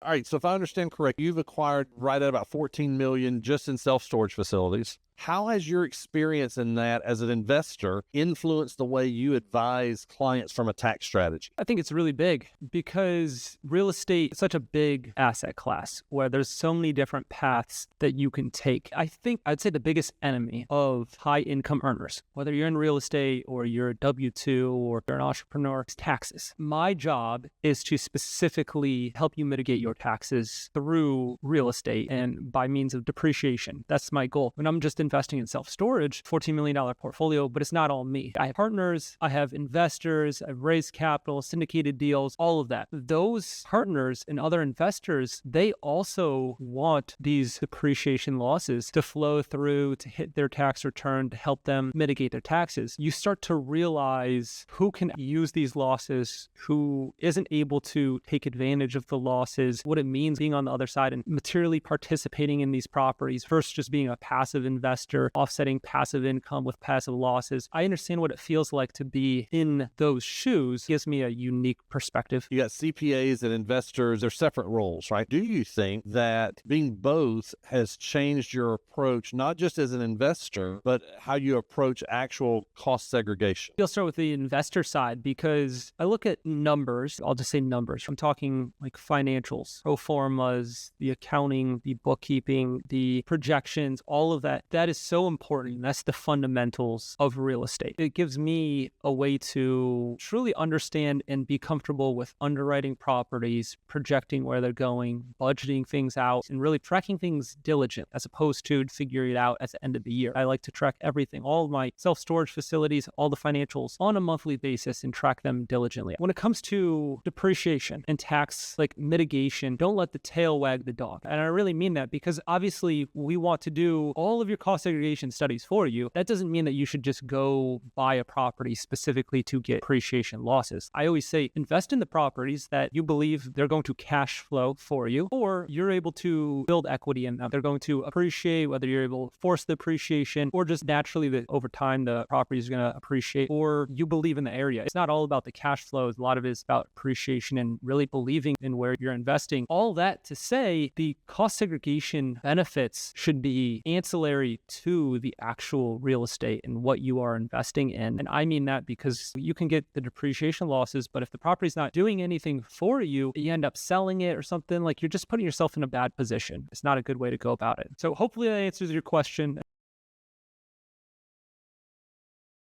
All right. So if I understand correct, you've acquired right at about 14 million just in self-storage facilities. How has your experience in that as an investor influenced the way you advise clients from a tax strategy? I think it's really big because real estate is such a big asset class where there's so many different paths that you can take. I think I'd say the biggest enemy of high income earners, whether you're in real estate or you're a W-2 or you're an entrepreneur, is taxes. My job is to specifically help you mitigate your taxes through real estate and by means of depreciation. That's my goal. When I'm just investing in self-storage, $14 million portfolio, but it's not all me. I have partners, I have investors, I've raised capital, syndicated deals, all of that. Those partners and other investors, they also want these depreciation losses to flow through, to hit their tax return, to help them mitigate their taxes. You start to realize who can use these losses, who isn't able to take advantage of the losses, what it means being on the other side and materially participating in these properties versus just being a passive investor, offsetting passive income with passive losses. I understand what it feels like to be in those shoes. It gives me a unique perspective. You got CPAs and investors, they're separate roles, right? Do you think that being both has changed your approach, not just as an investor, but how you approach actual cost segregation? I'll start with the investor side because I look at numbers. I'll just say numbers. I'm talking like financials, pro formas, the accounting, the bookkeeping, the projections, all of that. That is so important. That's the fundamentals of real estate. It gives me a way to truly understand and be comfortable with underwriting properties, projecting where they're going, budgeting things out, and really tracking things diligent as opposed to figuring it out at the end of the year. I like to track everything, all of my self-storage facilities, all the financials on a monthly basis and track them diligently. When it comes to depreciation and tax like mitigation, don't let the tail wag the dog. And I really mean that because obviously we want to do all of your cost segregation studies for you. That doesn't mean that you should just go buy a property specifically to get depreciation losses. I always say invest in the properties that you believe they're going to cash flow for you, or you're able to build equity in them. They're going to appreciate, whether you're able to force the appreciation or just naturally that over time the property is going to appreciate, or you believe in the area. It's not all about the cash flows. A lot of it is about appreciation and really believing in where you're investing. All that to say, the cost segregation benefits should be ancillary to the actual real estate and what you are investing in. And I mean that because you can get the depreciation losses, but if the property's not doing anything for you, you end up selling it or something, like you're just putting yourself in a bad position. It's not a good way to go about it. So hopefully that answers your question.